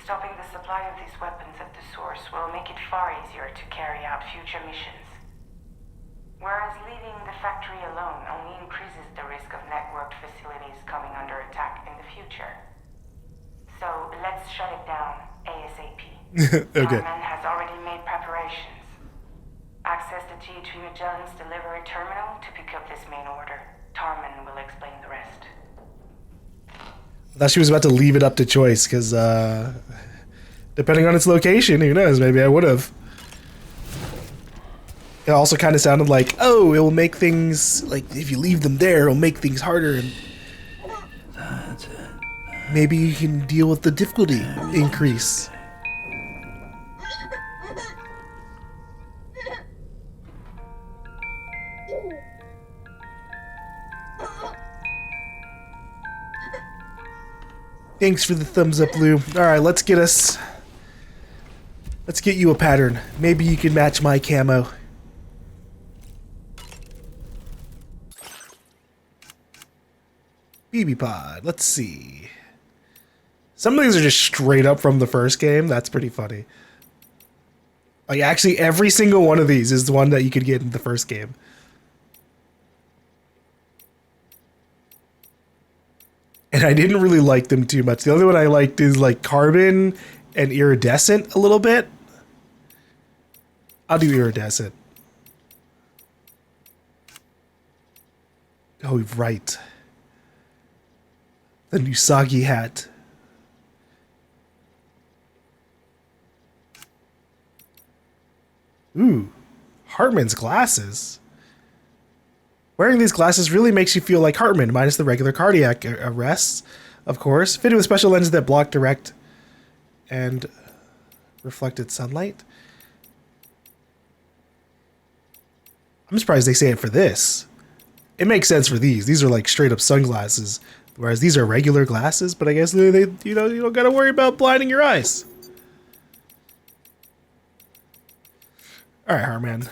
Stopping the supply of these weapons at the source will make it far easier to carry out future missions. Whereas leaving the factory alone only increases the risk of networked facilities coming under attack in the future. So let's shut it down ASAP. Okay. Tarman has already made preparations. Access the T3 Magellan's delivery terminal to pick up this main order. Tarman will explain the rest. I thought she was about to leave it up to choice, because, depending on its location, who knows, maybe I would have. It also kind of sounded like, oh, it will make things, like, if you leave them there, it'll make things harder, and maybe you can deal with the difficulty increase. Thanks for the thumbs up, Lou. Alright, let's get you a pattern. Maybe you can match my camo. BB pod, let's see. Some of these are just straight up from the first game. That's pretty funny. Like, actually, every single one of these is the one that you could get in the first game. And I didn't really like them too much. The only one I liked is like carbon and iridescent a little bit. I'll do iridescent. Oh, right. The new soggy hat. Ooh, Hartman's glasses. Wearing these glasses really makes you feel like Hartman, minus the regular cardiac arrests, of course. Fitted with special lenses that block direct and reflected sunlight. I'm surprised they say it for this. It makes sense for these. These are like straight up sunglasses, whereas these are regular glasses. But I guess they you don't gotta worry about blinding your eyes. All right, Hartman.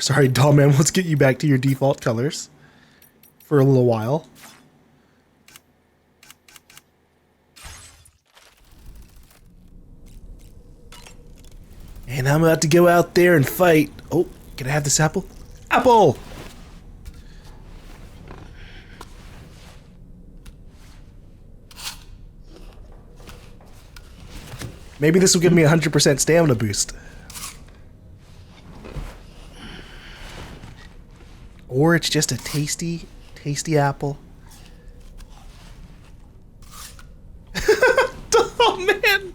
Sorry, Dollman, let's get you back to your default colors for a little while. And I'm about to go out there and fight. Oh, can I have this apple? Apple! Maybe this will give me a 100% stamina boost. Or it's just a tasty, tasty apple. Oh, man!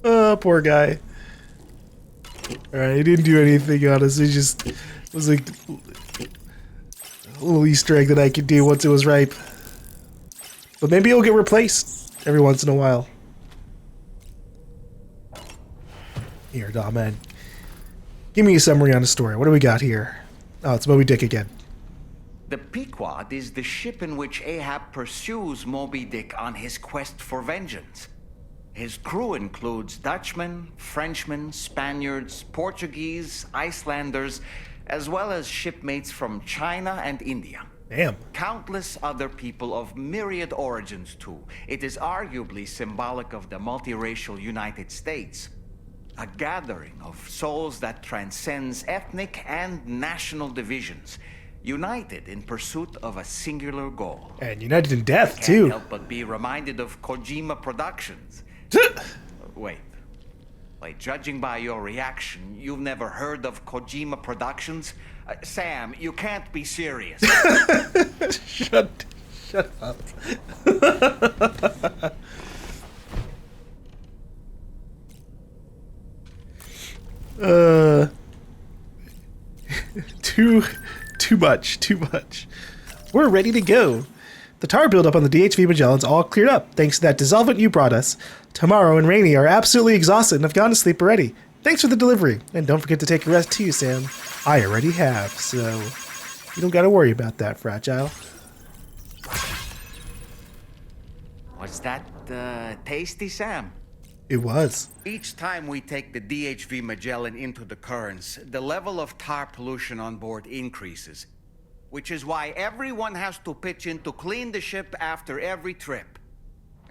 Oh, poor guy. Alright, he didn't do anything on us. It just was like a little Easter egg that I could do once it was ripe. But maybe it'll get replaced every once in a while. Here, man. Give me a summary on the story. What do we got here? Oh, it's Moby Dick again. The Pequod is the ship in which Ahab pursues Moby Dick on his quest for vengeance. His crew includes Dutchmen, Frenchmen, Spaniards, Portuguese, Icelanders, as well as shipmates from China and India. Damn. Countless other people of myriad origins, too. It is arguably symbolic of the multiracial United States. A gathering of souls that transcends ethnic and national divisions, united in pursuit of a singular goal. And united in death, Can't too. help but be reminded of Kojima Productions. Wait. Judging by your reaction, you've never heard of Kojima Productions? Sam, you can't be serious. Shut up. Too much. We're ready to go. The tar buildup on the DHV Magellan's all cleared up, thanks to that dissolvent you brought us. Tomorrow and Rainey are absolutely exhausted and have gone to sleep already. Thanks for the delivery, and don't forget to take a rest too, Sam. I already have, so you don't gotta worry about that, Fragile. Was that tasty, Sam? It was. Each time we take the DHV Magellan into the currents, the level of tar pollution on board increases. Which is why everyone has to pitch in to clean the ship after every trip.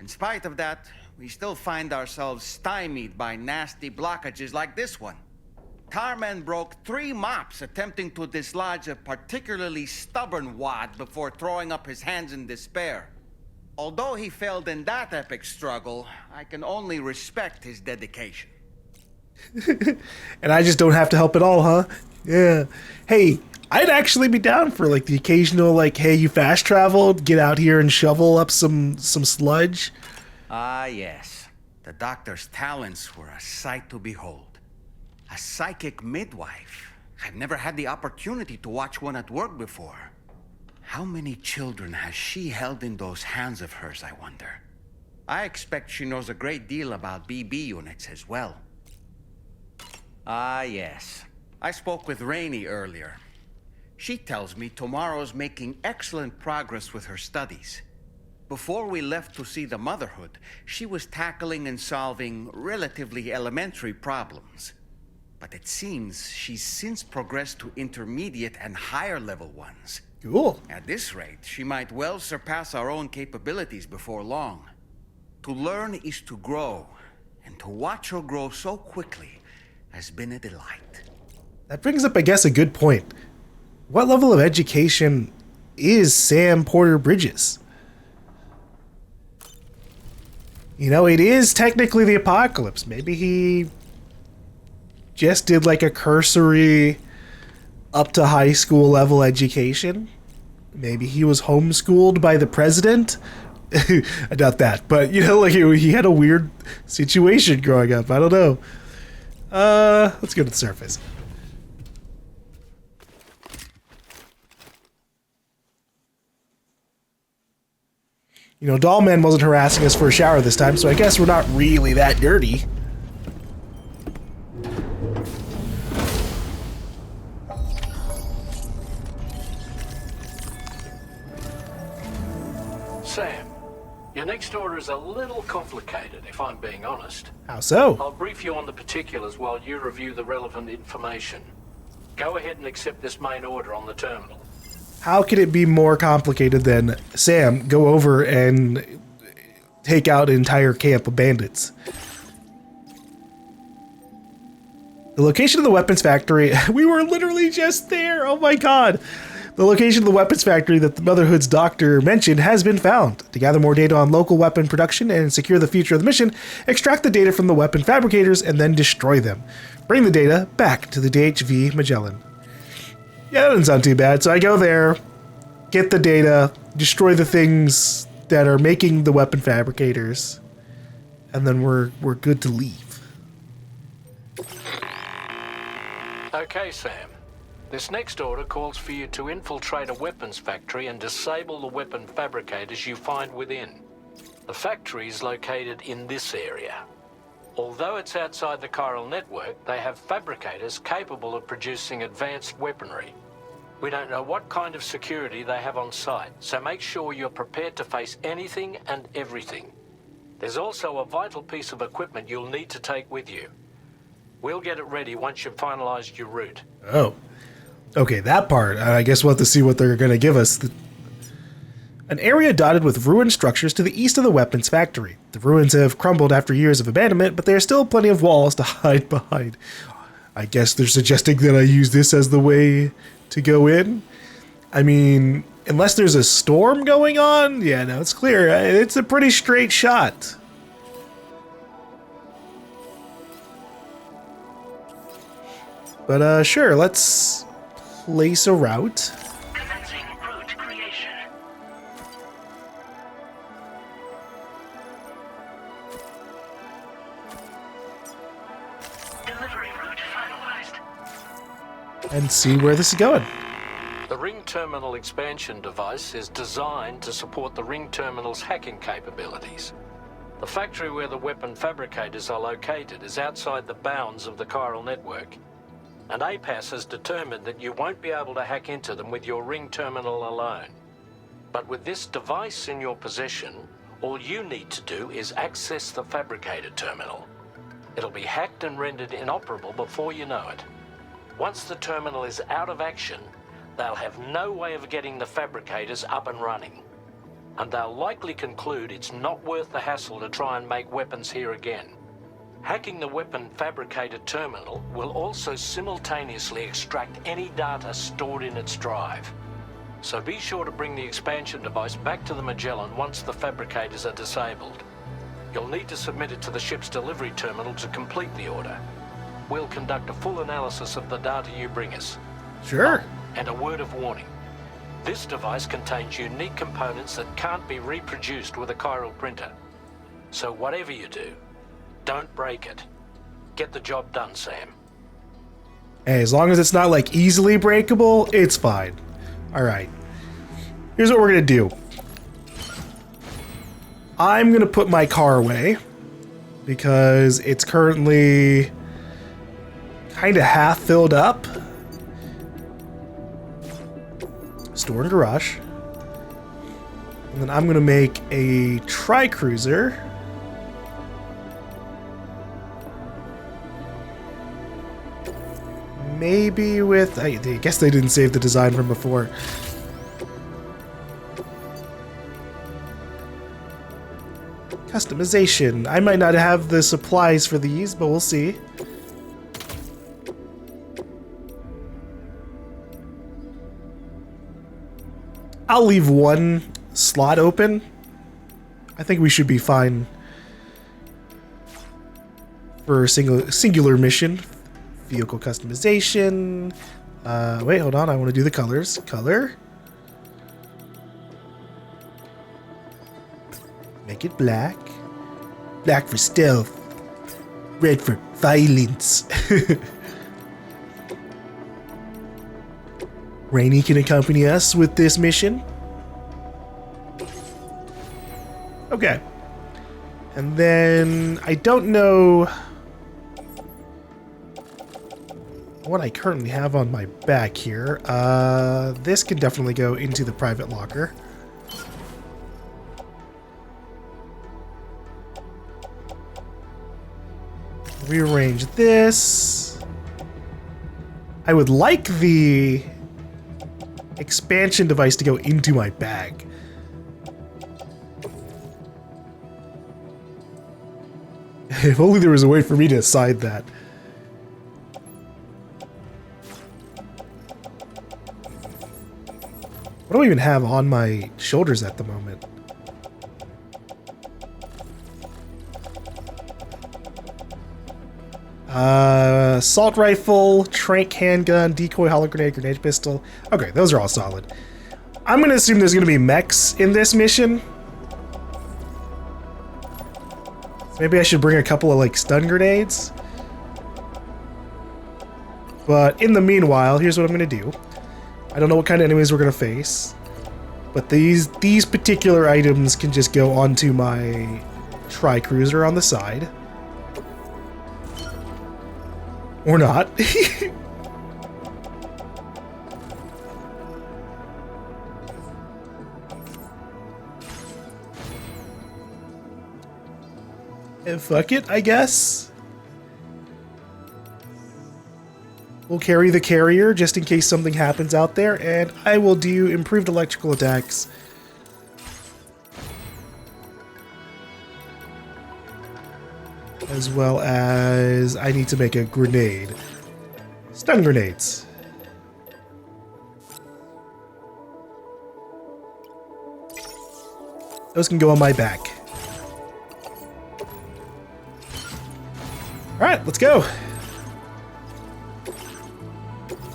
In spite of that, we still find ourselves stymied by nasty blockages like this one. Tarman broke 3 mops attempting to dislodge a particularly stubborn wad before throwing up his hands in despair. Although he failed in that epic struggle, I can only respect his dedication. And I just don't have to help at all, huh? Yeah. Hey, I'd actually be down for like the occasional like, hey, you fast traveled, get out here and shovel up some sludge. Ah, yes. The doctor's talents were a sight to behold. A psychic midwife. I've never had the opportunity to watch one at work before. How many children has she held in those hands of hers, I wonder? I expect she knows a great deal about BB units as well. Ah, yes. I spoke with Rainey earlier. She tells me Tomorrow's making excellent progress with her studies. Before we left to see the Motherhood, she was tackling and solving relatively elementary problems. But it seems she's since progressed to intermediate and higher level ones. Cool. At this rate, she might well surpass our own capabilities before long. To learn is to grow, and to watch her grow so quickly has been a delight. That brings up, I guess, a good point. What level of education is Sam Porter Bridges? You know, it is technically the apocalypse. Maybe he just did like a cursory up to high school level education. Maybe he was homeschooled by the president. I doubt that, but you know, like he had a weird situation growing up. I don't know. Let's go to the surface. You know, Dollman wasn't harassing us for a shower this time, so I guess we're not really that dirty. Sam, your next order is a little complicated, if I'm being honest. How so? I'll brief you on the particulars while you review the relevant information. Go ahead and accept this main order on the terminal. How could it be more complicated than, Sam, go over and take out an entire camp of bandits? The location of the weapons factory, we were literally just there, oh my god. The location of the weapons factory that the Motherhood's doctor mentioned has been found. To gather more data on local weapon production and secure the future of the mission, extract the data from the weapon fabricators and then destroy them. Bring the data back to the DHV Magellan. Yeah, that doesn't sound too bad. So I go there, get the data, destroy the things that are making the weapon fabricators, and then we're good to leave. Okay, Sam. This next order calls for you to infiltrate a weapons factory and disable the weapon fabricators you find within. The factory is located in this area. Although it's outside the chiral network, they have fabricators capable of producing advanced weaponry. We don't know what kind of security they have on site, so make sure you're prepared to face anything and everything. There's also a vital piece of equipment you'll need to take with you. We'll get it ready once you've finalized your route. Oh. Okay, that part. I guess we'll have to see what they're going to give us. An area dotted with ruined structures to the east of the weapons factory. The ruins have crumbled after years of abandonment, but there are still plenty of walls to hide behind. I guess they're suggesting that I use this as the way to go in? I mean, unless there's a storm going on? Yeah, no, it's clear. It's a pretty straight shot. But sure, let's place a route. Commencing route creation. Delivery route finalized. and see where this is going. The ring terminal expansion device is designed to support the ring terminal's hacking capabilities. The factory where the weapon fabricators are located is outside the bounds of the chiral network, and APAS has determined that you won't be able to hack into them with your ring terminal alone. But with this device in your possession, all you need to do is access the fabricator terminal. It'll be hacked and rendered inoperable before you know it. Once the terminal is out of action, they'll have no way of getting the fabricators up and running. And they'll likely conclude it's not worth the hassle to try and make weapons here again. Hacking the weapon fabricator terminal will also simultaneously extract any data stored in its drive. So be sure to bring the expansion device back to the Magellan once the fabricators are disabled. You'll need to submit it to the ship's delivery terminal to complete the order. We'll conduct a full analysis of the data you bring us. Sure. And a word of warning. This device contains unique components that can't be reproduced with a chiral printer. So whatever you do, don't break it. Get the job done, Sam. Hey, as long as it's not like easily breakable, it's fine. Alright. Here's what we're gonna do. I'm gonna put my car away because it's currently kind of half filled up. Store and garage. And then I'm gonna make a tri-cruiser. Maybe with... I guess they didn't save the design from before. Customization. I might not have the supplies for these, but we'll see. I'll leave one slot open. I think we should be fine for a singular mission. Vehicle customization. Wait, hold on. I want to do the colors. Color. Make it black. Black for stealth. Red for violence. Rainy can accompany us with this mission. Okay. And then I don't know what I currently have on my back here. This can definitely go into the private locker. Rearrange this. I would like the expansion device to go into my bag. If only there was a way for me to decide that. What do I even have on my shoulders at the moment? Assault rifle, trank handgun, decoy hollow grenade, grenade pistol. Okay, those are all solid. I'm gonna assume there's gonna be mechs in this mission. So maybe I should bring a couple of like stun grenades. But in the meanwhile, here's what I'm gonna do. I don't know what kind of enemies we're gonna face, but these particular items can just go onto my tri-cruiser on the side. Or not. And fuck it, I guess. We'll carry the carrier just in case something happens out there, and I will do improved electrical attacks. As well as I need to make a grenade. Stun grenades. Those can go on my back. Alright, let's go.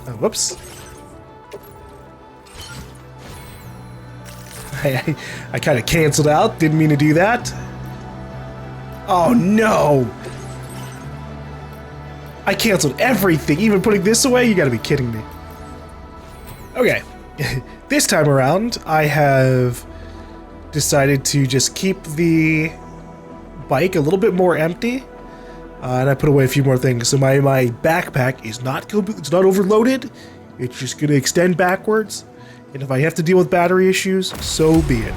Oh, whoops. I kind of canceled out. Didn't mean to do that. Oh no! I canceled everything, even putting this away? You gotta be kidding me. Okay, this time around, I have decided to just keep the bike a little bit more empty, and I put away a few more things. So my backpack is it's not overloaded. It's just gonna extend backwards, and if I have to deal with battery issues, so be it.